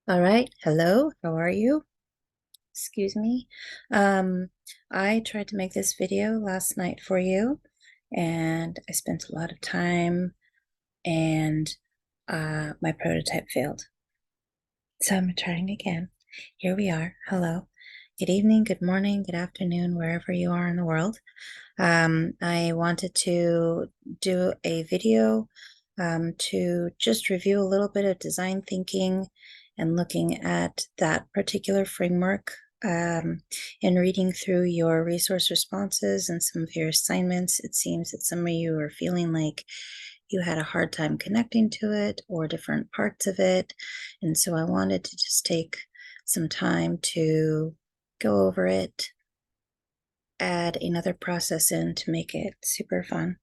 All right. Hello. How are you? Excuse me. Um, I tried to make this video last night for you, and I spent a lot of time, and my prototype failed. So I'm trying again. Here we are. Hello. Good evening, good morning, good afternoon, wherever you are in the world. I wanted to do a video to just review a little bit of design thinking and looking at that particular framework and reading through your resource responses and some of your assignments. It seems that some of you are feeling like you had a hard time connecting to it or different parts of it. And so I wanted to just take some time to go over it, add another process in to make it super fun,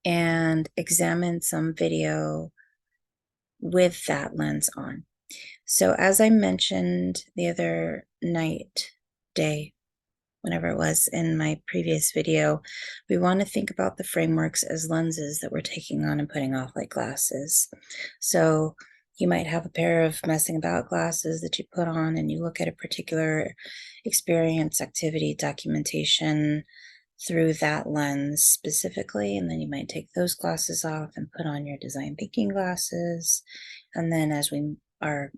and examine some video with that lens on. So as I mentioned the other night, day, whenever it was in my previous video, we want to think about the frameworks as lenses that we're taking on and putting off like glasses. So you might have a pair of messing about glasses that you put on and you look at a particular experience, activity, documentation through that lens specifically, and then you might take those glasses off and put on your design thinking glasses. And then as we are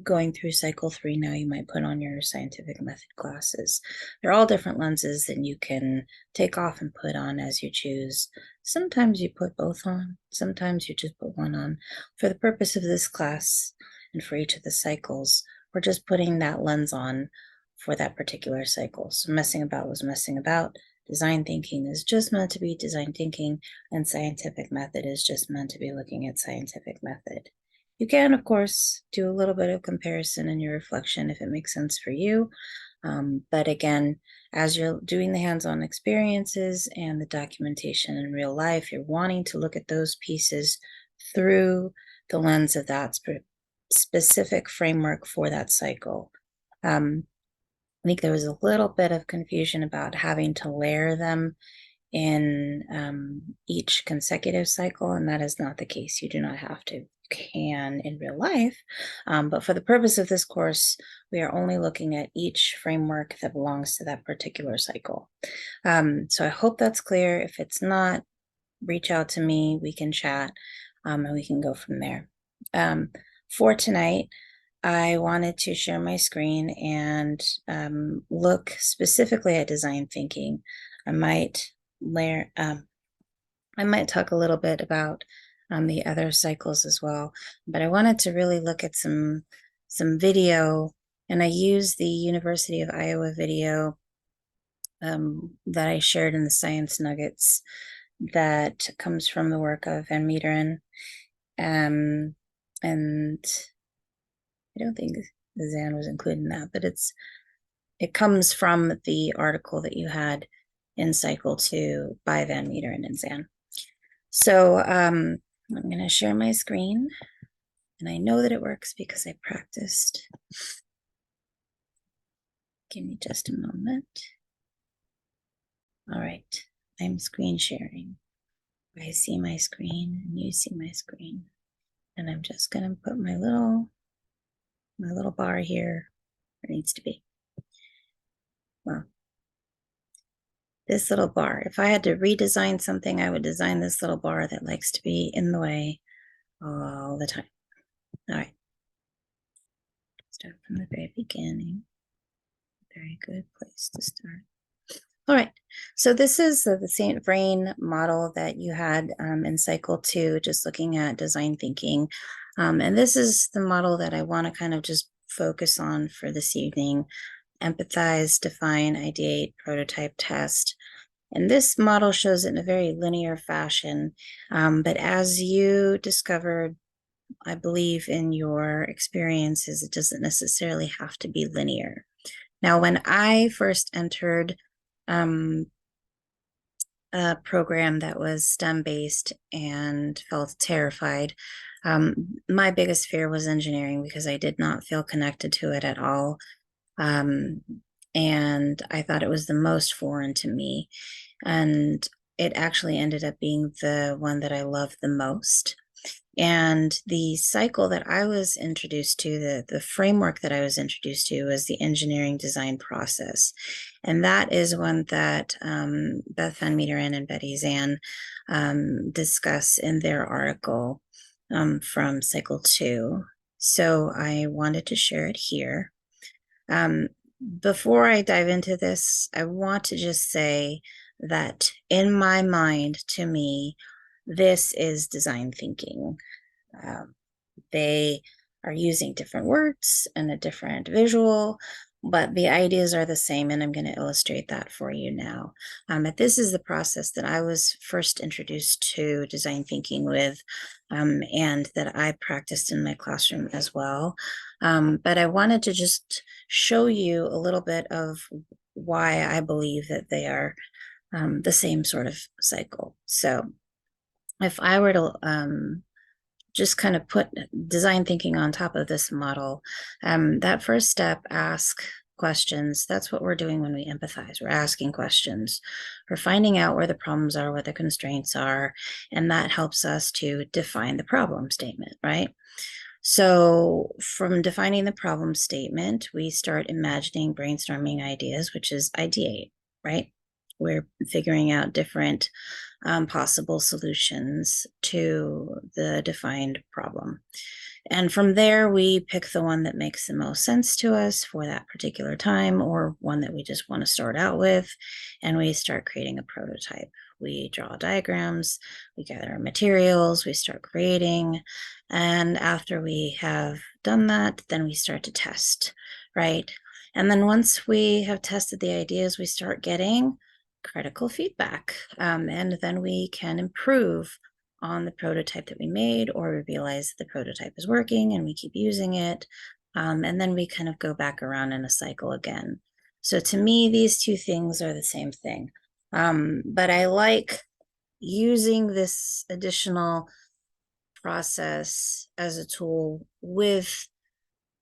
going through cycle 3 now, you might put on your scientific method glasses. They're all different lenses that you can take off and put on as you choose. Sometimes you put both on, sometimes you just put one on. For the purpose of this class and for each of the cycles, we're just putting that lens on for that particular cycle. So messing about was messing about. Design thinking is just meant to be design thinking, and scientific method is just meant to be looking at scientific method. You can, of course, do a little bit of comparison in your reflection if it makes sense for you. But again, as you're doing the hands-on experiences and the documentation in real life, you're wanting to look at those pieces through the lens of that specific framework for that cycle. I think there was a little bit of confusion about having to layer them in each consecutive cycle, and that is not the case. You do not have to. You can in real life, but for the purpose of this course, we are only looking at each framework that belongs to that particular cycle. So I hope that's clear. If it's not, reach out to me, we can chat, and we can go from there. For tonight, I wanted to share my screen and look specifically at design thinking. I might talk a little bit about the other cycles as well, but I wanted to really look at some video, and I used the University of Iowa video that I shared in the Science Nuggets that comes from the work of Van Meeteren. And I don't think Zan was included in that, but it comes from the article that you had in cycle 2 by Van Meeteren and Zan. So I'm going to share my screen, and I know that it works because I practiced. Give me just a moment. All right, I'm screen sharing. I see my screen and you see my screen, and I'm just going to put my little bar here where it needs to be. Well, this little bar, if I had to redesign something, I would design this little bar that likes to be in the way all the time. All right, start from the very beginning. Very good place to start. All right, so this is the St. Vrain model that you had in cycle 2, just looking at design thinking. And this is the model that I want to kind of just focus on for this evening: empathize, define, ideate, prototype, test. And this model shows it in a very linear fashion. But as you discovered, I believe, in your experiences, it doesn't necessarily have to be linear. Now, when I first entered a program that was STEM-based and felt terrified, my biggest fear was engineering because I did not feel connected to it at all. And I thought it was the most foreign to me. And it actually ended up being the one that I loved the most. And the cycle that I was introduced to, the framework that I was introduced to, was the engineering design process. And that is one that Beth Van Meteren and Betty Zan discuss in their article from cycle 2. So I wanted to share it here. Before I dive into this, I want to just say that in my mind, to me, this is design thinking. They are using different words and a different visual, but the ideas are the same, and I'm going to illustrate that for you now. But this is the process that I was first introduced to design thinking with, and that I practiced in my classroom as well. But I wanted to just show you a little bit of why I believe that they are the same sort of cycle. So if I were to just kind of put design thinking on top of this model, that first step, ask questions. That's what we're doing when we empathize. We're asking questions. We're finding out where the problems are, where the constraints are, and that helps us to define the problem statement, right? So from defining the problem statement, we start imagining, brainstorming ideas, which is ideate, right? We're figuring out different possible solutions to the defined problem. And from there, we pick the one that makes the most sense to us for that particular time, or one that we just want to start out with, and we start creating a prototype. We draw diagrams, we gather our materials, we start creating, and after we have done that, then we start to test, right? And then once we have tested the ideas, we start getting critical feedback, and then we can improve on the prototype that we made, or we realize that the prototype is working and we keep using it, and then we kind of go back around in a cycle again. So to me, these two things are the same thing, but I like using this additional process as a tool with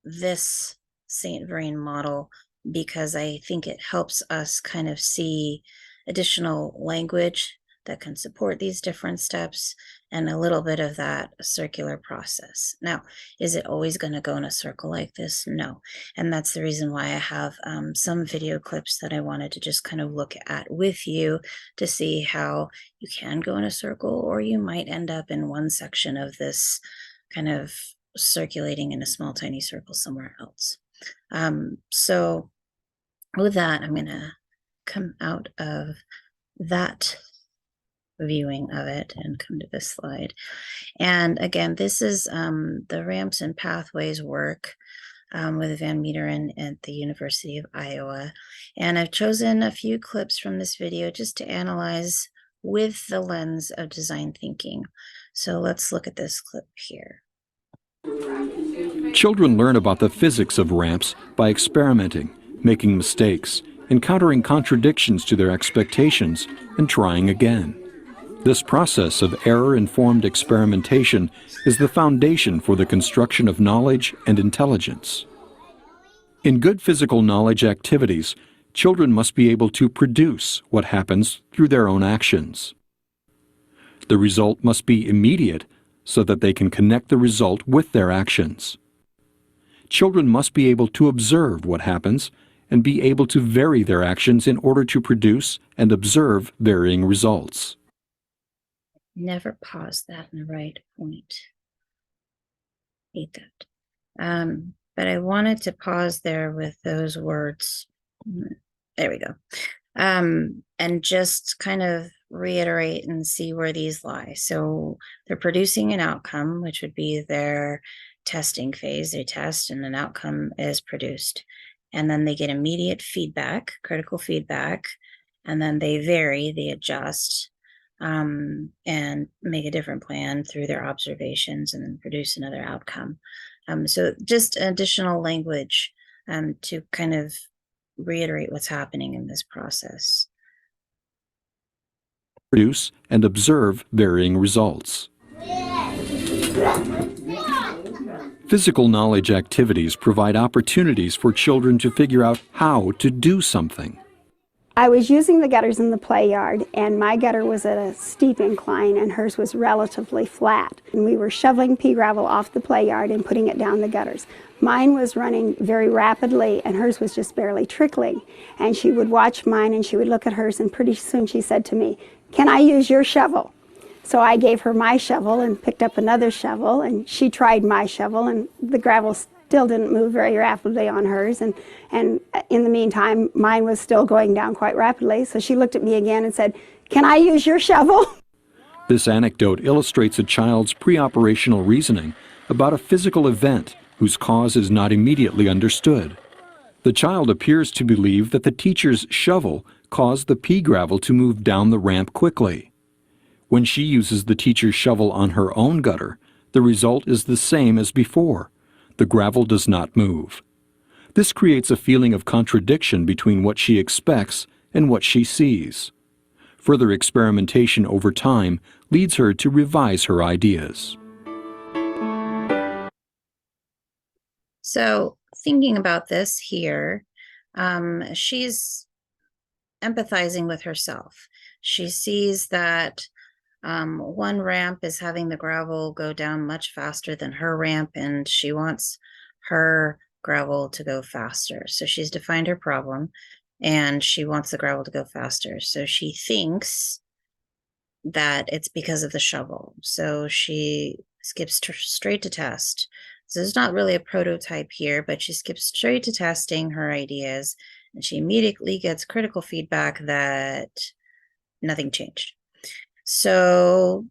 this St. Vrain model, because I think it helps us kind of see additional language that can support these different steps and a little bit of that circular process. Now, is it always going to go in a circle like this? No. And that's the reason why I have some video clips that I wanted to just kind of look at with you to see how you can go in a circle, or you might end up in one section of this kind of circulating in a small, tiny circle somewhere else. So with that, I'm going to come out of that viewing of it and come to this slide. And again, this is the Ramps and Pathways work with Van Meteren at the University of Iowa. And I've chosen a few clips from this video just to analyze with the lens of design thinking. So let's look at this clip here. Children learn about the physics of ramps by experimenting, making mistakes, encountering contradictions to their expectations, and trying again. This process of error-informed experimentation is the foundation for the construction of knowledge and intelligence. In good physical knowledge activities, children must be able to produce what happens through their own actions. The result must be immediate so that they can connect the result with their actions. Children must be able to observe what happens and be able to vary their actions in order to produce and observe varying results. Never pause that in the right point. Hate that. But I wanted to pause there with those words. There we go. And just kind of reiterate and see where these lie. So they're producing an outcome, which would be their testing phase. They test and an outcome is produced. And then they get immediate feedback, critical feedback, and then they vary, they adjust, and make a different plan through their observations and then produce another outcome. So just additional language to kind of reiterate what's happening in this process. Produce and observe varying results. Physical knowledge activities provide opportunities for children to figure out how to do something. I was using the gutters in the play yard, and my gutter was at a steep incline and hers was relatively flat. And we were shoveling pea gravel off the play yard and putting it down the gutters. Mine was running very rapidly and hers was just barely trickling. And she would watch mine and she would look at hers, and pretty soon she said to me, "Can I use your shovel?" So I gave her my shovel and picked up another shovel, and she tried my shovel, and the gravel still didn't move very rapidly on hers. And in the meantime, mine was still going down quite rapidly. So she looked at me again and said, "Can I use your shovel?" This anecdote illustrates a child's pre-operational reasoning about a physical event whose cause is not immediately understood. The child appears to believe that the teacher's shovel caused the pea gravel to move down the ramp quickly. When she uses the teacher's shovel on her own gutter, the result is the same as before. The gravel does not move. This creates a feeling of contradiction between what she expects and what she sees. Further experimentation over time leads her to revise her ideas. So thinking about this here, she's empathizing with herself. She sees that one ramp is having the gravel go down much faster than her ramp, and she wants her gravel to go faster. So she's defined her problem and she wants the gravel to go faster. So she thinks that it's because of the shovel. So she skips straight to test. So there's not really a prototype here, but she skips straight to testing her ideas, and she immediately gets critical feedback that nothing changed. So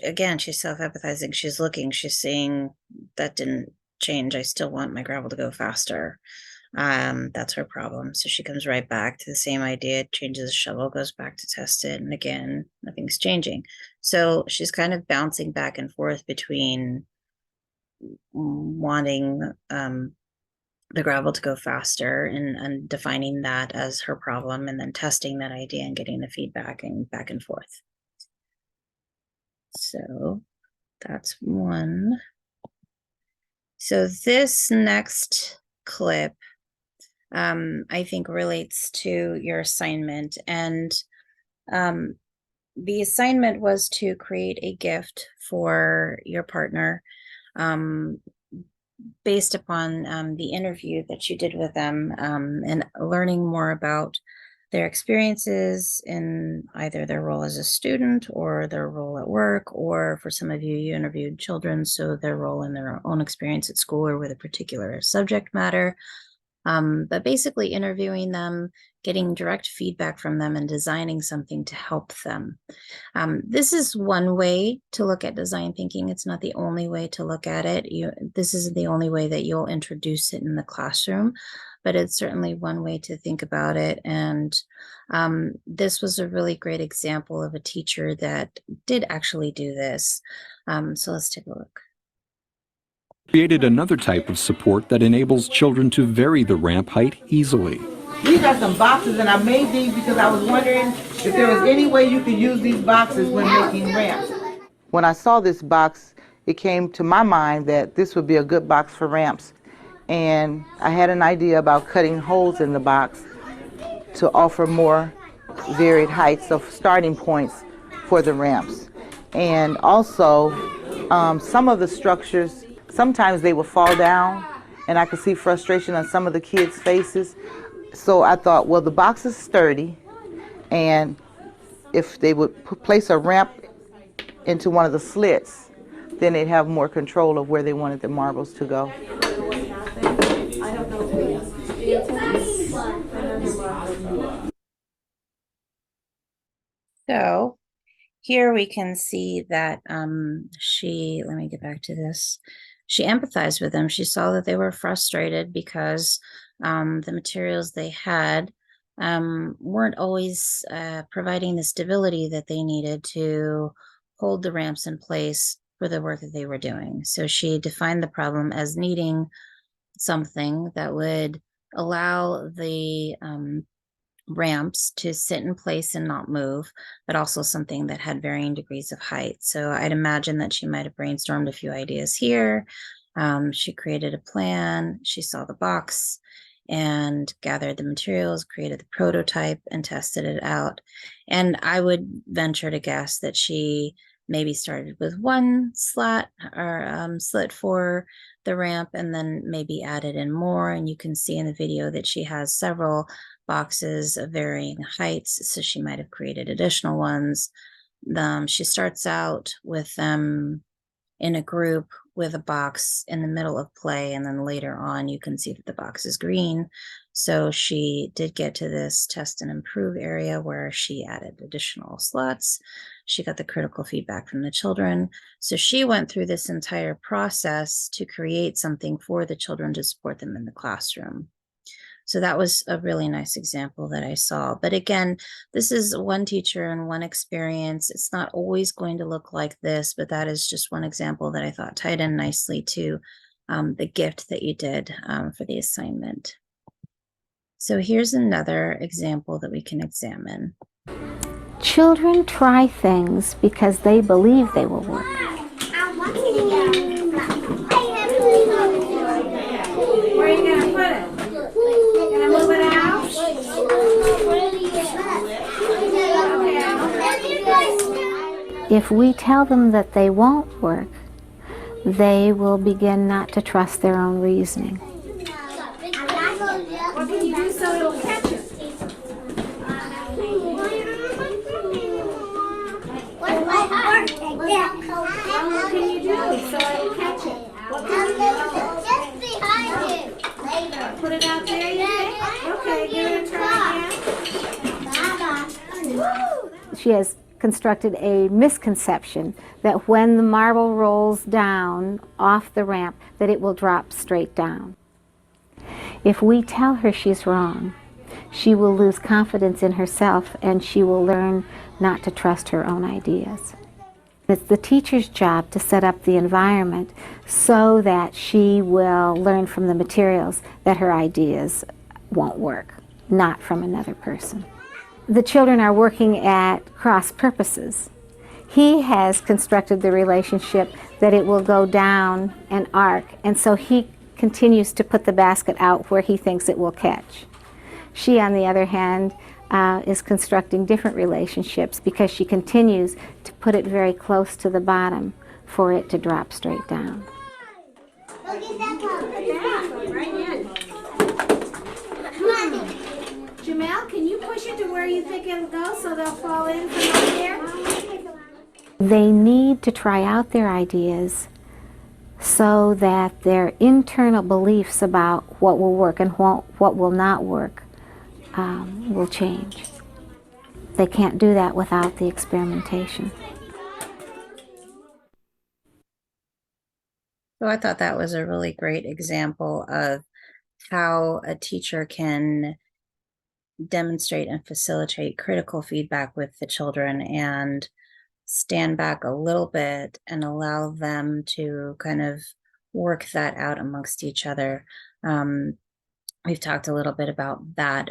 again, she's self-empathizing. She's looking, she's seeing that didn't change. I still want my gravel to go faster. That's her problem. So she comes right back to the same idea, changes the shovel, goes back to test it, and again, nothing's changing. So she's kind of bouncing back and forth between wanting the gravel to go faster and defining that as her problem, and then testing that idea and getting the feedback and back and forth. So that's one. So this next clip, I think relates to your assignment, and the assignment was to create a gift for your partner, based upon the interview that you did with them, and learning more about their experiences in either their role as a student or their role at work, or for some of you, you interviewed children, so their role in their own experience at school or with a particular subject matter. But basically interviewing them, getting direct feedback from them, and designing something to help them. This is one way to look at design thinking. It's not the only way to look at it. This isn't the only way that you'll introduce it in the classroom, but it's certainly one way to think about it. And this was a really great example of a teacher that did actually do this. So let's take a look. Created another type of support that enables children to vary the ramp height easily. These are some boxes, and I made these because I was wondering if there was any way you could use these boxes when making ramps. When I saw this box, it came to my mind that this would be a good box for ramps. And I had an idea about cutting holes in the box to offer more varied heights of starting points for the ramps. And also, some of the structures, sometimes they would fall down, and I could see frustration on some of the kids' faces. So I thought, well, the box is sturdy, and if they would place a ramp into one of the slits, then they'd have more control of where they wanted the marbles to go. So here we can see that let me get back to this. She empathized with them. She saw that they were frustrated because the materials they had weren't always providing the stability that they needed to hold the ramps in place for the work that they were doing. So she defined the problem as needing something that would allow the ramps to sit in place and not move, but also something that had varying degrees of height. So I'd imagine that she might have brainstormed a few ideas here. She created a plan, she saw the box, and gathered the materials, created the prototype, and tested it out. And I would venture to guess that she maybe started with one slat or slit for the ramp and then maybe added in more. And you can see in the video that she has several boxes of varying heights, so she might have created additional ones. She starts out with them in a group with a box in the middle of play, and then later on you can see that the box is green. So she did get to this test and improve area where she added additional slots. She got the critical feedback from the children. So she went through this entire process to create something for the children to support them in the classroom. So that was a really nice example that I saw. But again, this is one teacher and one experience. It's not always going to look like this, but that is just one example that I thought tied in nicely to the gift that you did for the assignment. So here's another example that we can examine. Children try things because they believe they will work. Where are you going to put it? Going to move it out? If we tell them that they won't work, they will begin not to trust their own reasoning. What can you do so it'll catch it? What can you do so it'll catch it? What can you do? Just behind you. Put it out there, you think? Okay, give it a try again. She has constructed a misconception that when the marble rolls down off the ramp, that it will drop straight down. If we tell her she's wrong, she will lose confidence in herself and she will learn not to trust her own ideas. It's the teacher's job to set up the environment so that she will learn from the materials that her ideas won't work, not from another person. The children are working at cross purposes. He has constructed the relationship that it will go down an arc, and so he continues to put the basket out where he thinks it will catch. She, on the other hand, is constructing different relationships because she continues to put it very close to the bottom for it to drop straight down. Look at that one. Right in. Jamel, can you push it to where you think it'll go so they'll fall in from up there? They need to try out their ideas so that their internal beliefs about what will work and what will not work will change. They can't do that without the experimentation. So I thought that was a really great example of how a teacher can demonstrate and facilitate critical feedback with the children and stand back a little bit and allow them to kind of work that out amongst each other. We've talked a little bit about that,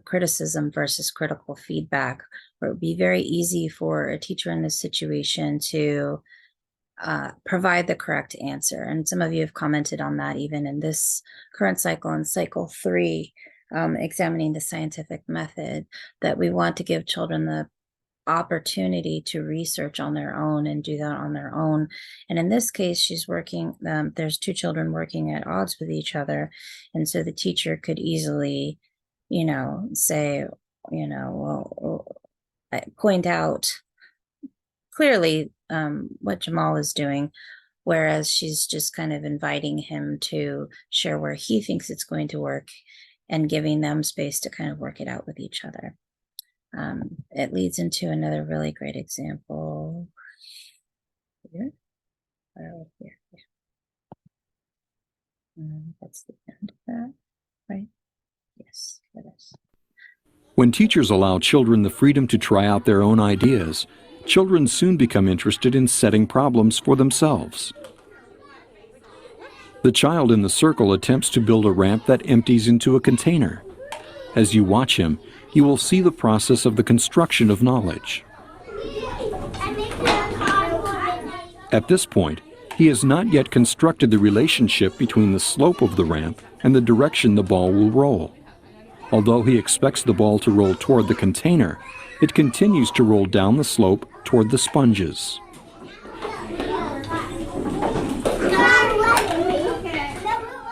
criticism versus critical feedback, where it would be very easy for a teacher in this situation to provide the correct answer. And some of you have commented on that even in this current cycle, in cycle 3, examining the scientific method, that we want to give children the opportunity to research on their own and do that on their own. And in this case, she's working, there's 2 children working at odds with each other. And so the teacher could easily, say, point out clearly what Jamal is doing, whereas she's just kind of inviting him to share where he thinks it's going to work and giving them space to kind of work it out with each other. It leads into another really great example here. Here. That's the end of that, right? Yes, it is. When teachers allow children the freedom to try out their own ideas, children soon become interested in setting problems for themselves. The child in the circle attempts to build a ramp that empties into a container. As you watch him, you will see the process of the construction of knowledge. At this point, He has not yet constructed the relationship between the slope of the ramp and the direction the ball will roll. Although he expects the ball to roll toward the container, it continues to roll down the slope toward the sponges.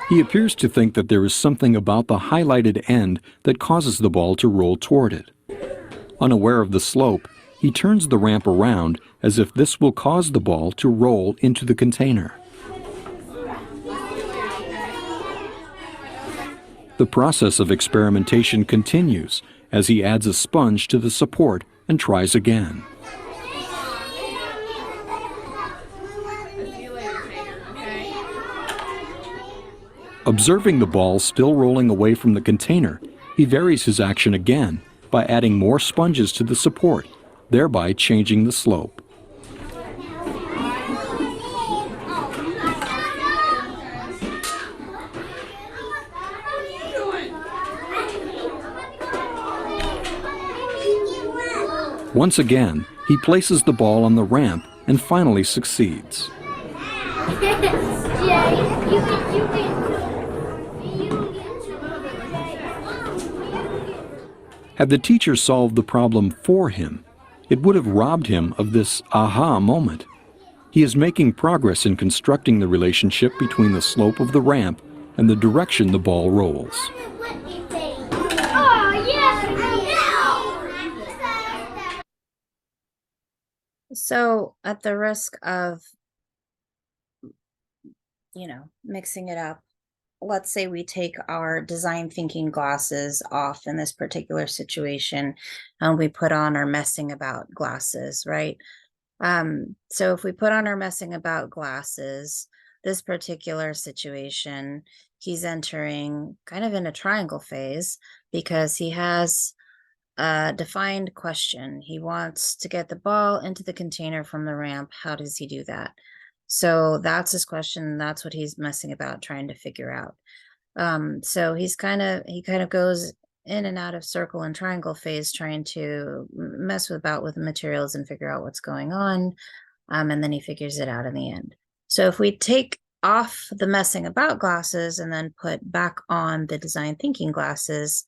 He appears to think that there is something about the highlighted end that causes the ball to roll toward it. Unaware of the slope, he turns the ramp around as if this will cause the ball to roll into the container. The process of experimentation continues as he adds a sponge to the support and tries again. Observing the ball still rolling away from the container, he varies his action again by adding more sponges to the support, thereby changing the slope. Once again, he places the ball on the ramp and finally succeeds. Had the teacher solved the problem for him, it would have robbed him of this aha moment. He is making progress in constructing the relationship between the slope of the ramp and the direction the ball rolls. So, at the risk of, mixing it up, let's say we take our design thinking glasses off in this particular situation and we put on our messing about glasses, right? So if we put on our messing about glasses, this particular situation, he's entering kind of in a triangle phase because he has a defined question. He wants to get the ball into the container from the ramp. How does he do that? So that's his question. That's what he's messing about, trying to figure out. So he kind of goes in and out of circle and triangle phase, trying to mess about with the materials and figure out what's going on. And then he figures it out in the end. So if we take off the messing about glasses and then put back on the design thinking glasses,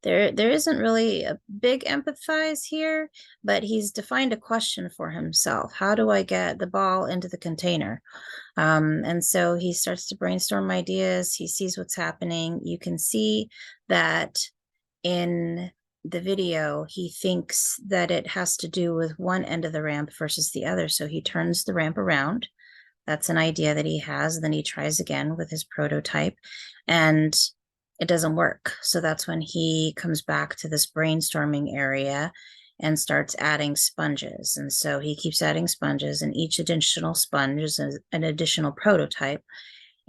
there isn't really a big empathize here, but he's defined a question for himself. How do I get the ball into the container? And so he starts to brainstorm ideas. He sees what's happening. You can see that in the video, he thinks that it has to do with one end of the ramp versus the other. So he turns the ramp around. That's an idea that he has. Then he tries again with his prototype and it doesn't work. So that's when he comes back to this brainstorming area and starts adding sponges. And so he keeps adding sponges, and each additional sponge is an additional prototype.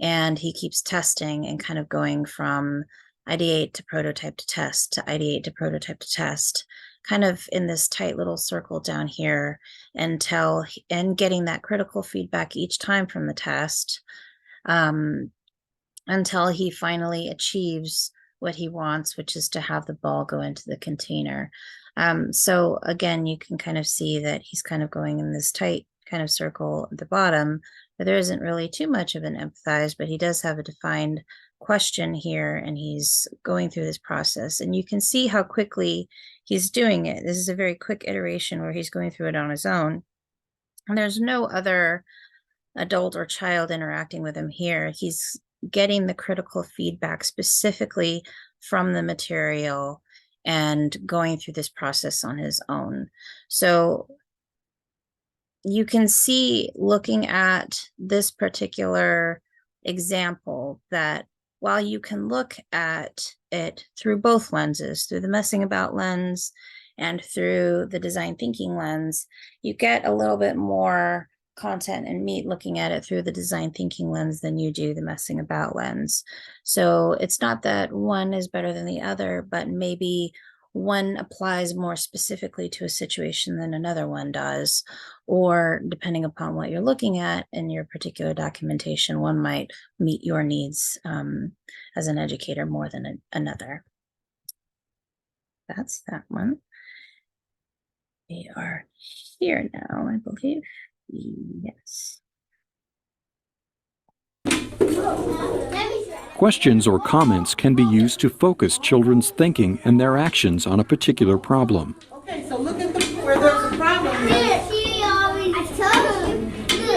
And he keeps testing and kind of going from ideate to prototype to test, to ideate to prototype to test, kind of in this tight little circle down here and getting that critical feedback each time from the test. Until he finally achieves what he wants, which is to have the ball go into the container. So again, you can kind of see that he's kind of going in this tight kind of circle at the bottom, but there isn't really too much of an empathize, but he does have a defined question here, and he's going through this process. And you can see how quickly he's doing it. This is a very quick iteration where he's going through it on his own. And there's no other adult or child interacting with him here. He's getting the critical feedback specifically from the material and going through this process on his own. So you can see, looking at this particular example, that while you can look at it through both lenses, through the messing about lens and through the design thinking lens, you get a little bit more content and meat looking at it through the design thinking lens than you do the messing about lens. So it's not that one is better than the other, but maybe one applies more specifically to a situation than another one does, or depending upon what you're looking at in your particular documentation, one might meet your needs as an educator more than another. That's that one. We are here now, I believe. Yes. Questions or comments can be used to focus children's thinking and their actions on a particular problem. Okay, so look at where there's a problem. I told you.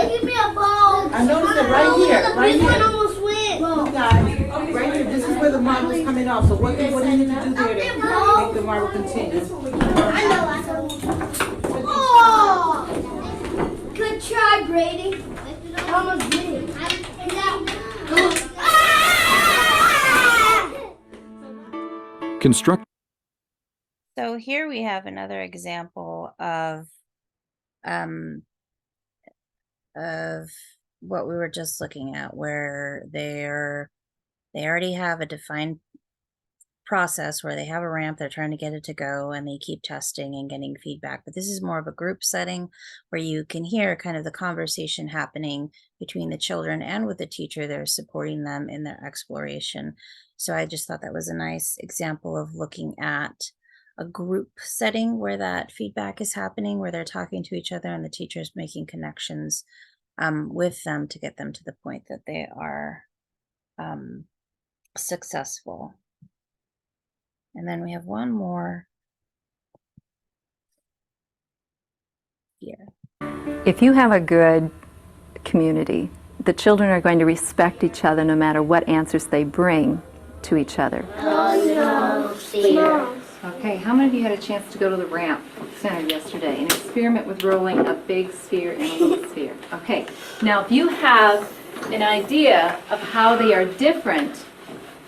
Give me a ball. I noticed it right here, right This one here. almost went. Look, guys, right here, this is where the marble's coming off. So what do you need to do there to make the marble continue? I know. Oh! Good try, Brady. Almost did it. Construct So here we have another example of what we were just looking at, where they already have a defined process where they have a ramp, they're trying to get it to go, and they keep testing and getting feedback. But this is more of a group setting where you can hear kind of the conversation happening between the children and with the teacher. They're supporting them in their exploration. So I just thought that was a nice example of looking at a group setting where that feedback is happening, where they're talking to each other and the teacher's making connections with them to get them to the point that they are successful. And then we have one more here. If you have a good community, the children are going to respect each other no matter what answers they bring to each other. Okay, how many of you had a chance to go to the ramp center yesterday and experiment with rolling a big sphere and a little sphere? Okay, now if you have an idea of how they are different,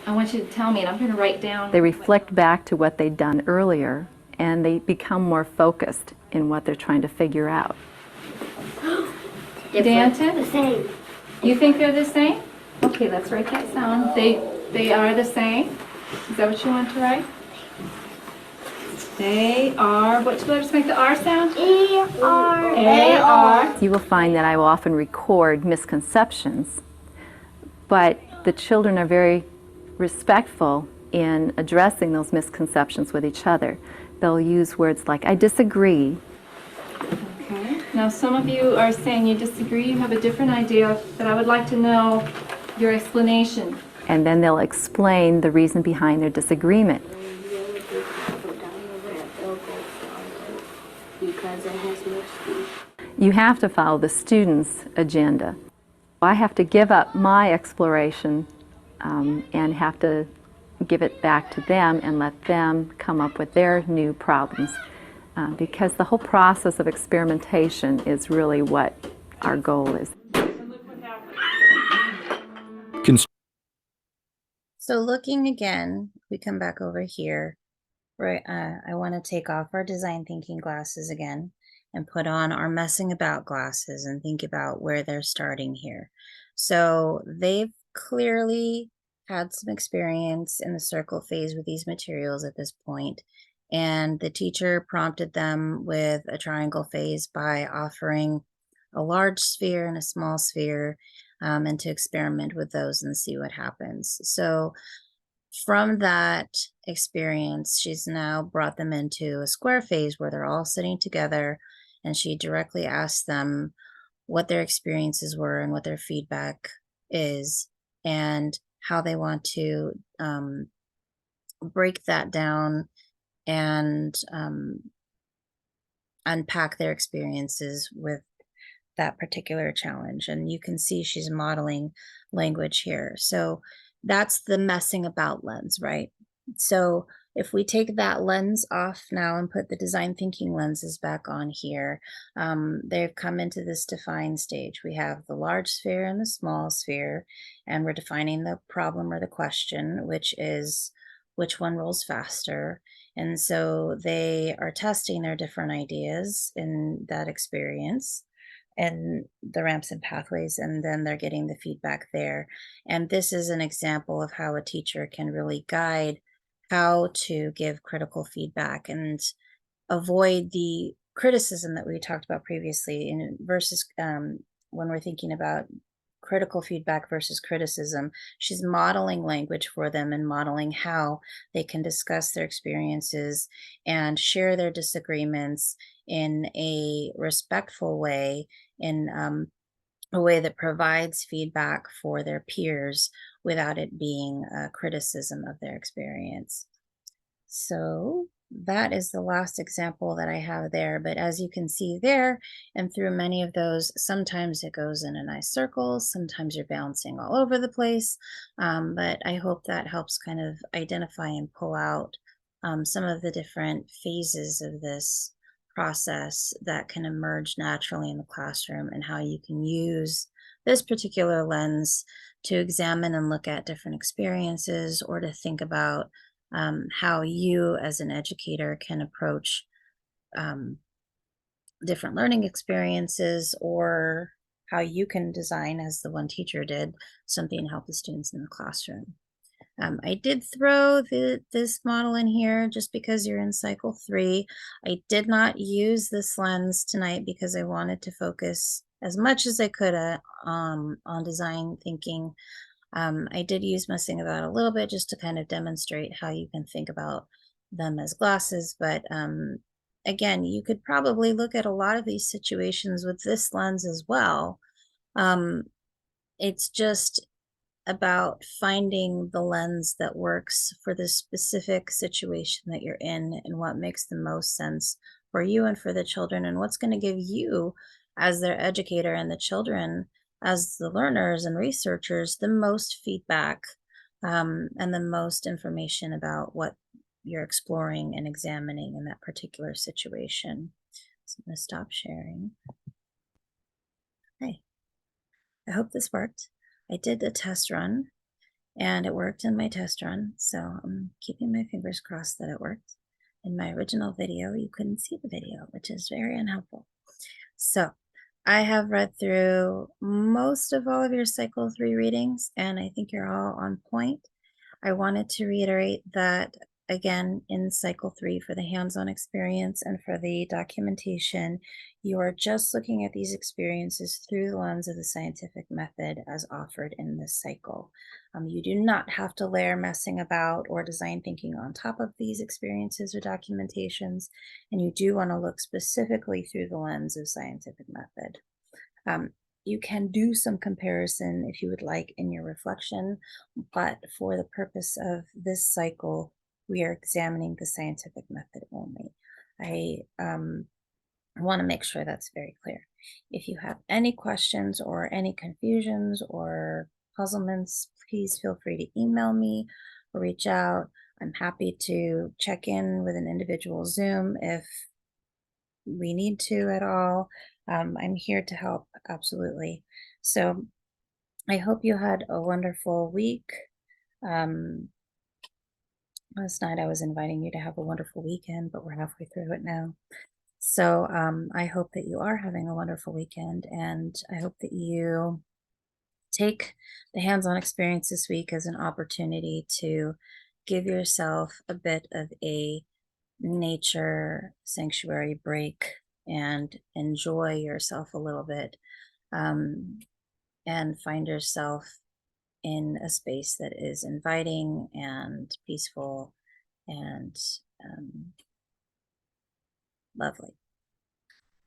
I want you to tell me, and I'm going to write down. They reflect back to what they'd done earlier, and they become more focused in what they're trying to figure out. Danton? The same. You think they're the same? Okay, let's write that down. They are the same. Is that what you want to write? They are, what letters make the R sound? A-R. A-R. You will find that I will often record misconceptions, but the children are very respectful in addressing those misconceptions with each other. They'll use words like, I disagree. Okay. Now some of you are saying you disagree, you have a different idea, but I would like to know your explanation. And then they'll explain the reason behind their disagreement. Because it has no speed. You have to follow the student's agenda. I have to give up my exploration and have to give it back to them and let them come up with their new problems. Because the whole process of experimentation is really what our goal is. So looking again, we come back over here, right? I want to take off our design thinking glasses again and put on our messing about glasses and think about where they're starting here. So they've clearly had some experience in the circle phase with these materials at this point, and the teacher prompted them with a triangle phase by offering a large sphere and a small sphere, and to experiment with those and see what happens. So from that experience, she's now brought them into a square phase where they're all sitting together, and she directly asked them what their experiences were and what their feedback is and how they want to break that down and unpack their experiences with that particular challenge. And you can see she's modeling language here. So that's the messing about lens, right? So if we take that lens off now and put the design thinking lenses back on here, they've come into this define stage. We have the large sphere and the small sphere, and we're defining the problem or the question, which is which one rolls faster. And so they are testing their different ideas in that experience and the ramps and pathways, and then they're getting the feedback there. And this is an example of how a teacher can really guide how to give critical feedback and avoid the criticism that we talked about previously in versus when we're thinking about critical feedback versus criticism. She's modeling language for them and modeling how they can discuss their experiences and share their disagreements in a respectful way, in a way that provides feedback for their peers without it being a criticism of their experience. So that is the last example that I have there. But as you can see there, and through many of those, sometimes it goes in a nice circle, sometimes you're bouncing all over the place. But I hope that helps kind of identify and pull out some of the different phases of this process that can emerge naturally in the classroom, and how you can use this particular lens to examine and look at different experiences, or to think about how you as an educator can approach different learning experiences, or how you can design, as the one teacher did, something to help the students in the classroom. I did throw this model in here just because you're in cycle 3. I did not use this lens tonight because I wanted to focus as much as I could on design thinking. I did use messing about a little bit just to kind of demonstrate how you can think about them as glasses. But again, you could probably look at a lot of these situations with this lens as well. It's just about finding the lens that works for the specific situation that you're in, and what makes the most sense for you and for the children, and what's going to give you, as their educator, and the children as the learners and researchers, the most feedback and the most information about what you're exploring and examining in that particular situation. So I'm going to stop sharing. Okay. I hope this worked. I did a test run, and it worked in my test run, so I'm keeping my fingers crossed that it worked. In my original video, you couldn't see the video, which is very unhelpful. So I have read through most of all of your cycle 3 readings, and I think you're all on point. I wanted to reiterate that, again, in cycle 3, for the hands-on experience and for the documentation, you are just looking at these experiences through the lens of the scientific method as offered in this cycle. You do not have to layer messing about or design thinking on top of these experiences or documentations, and you do want to look specifically through the lens of scientific method. You can do some comparison if you would like in your reflection, but for the purpose of this cycle, we are examining the scientific method only. I want to make sure that's very clear. If you have any questions or any confusions or puzzlements, please feel free to email me or reach out. I'm happy to check in with an individual Zoom if we need to at all. I'm here to help, absolutely. So I hope you had a wonderful week. Last night I was inviting you to have a wonderful weekend, but we're halfway through it now. So I hope that you are having a wonderful weekend, and I hope that you take the hands-on experience this week as an opportunity to give yourself a bit of a nature sanctuary break and enjoy yourself a little bit, and find yourself in a space that is inviting and peaceful and lovely.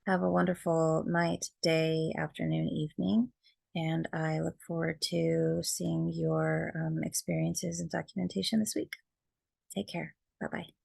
Have a wonderful night, day, afternoon, evening, and I look forward to seeing your experiences and documentation this week. Take care. Bye-bye.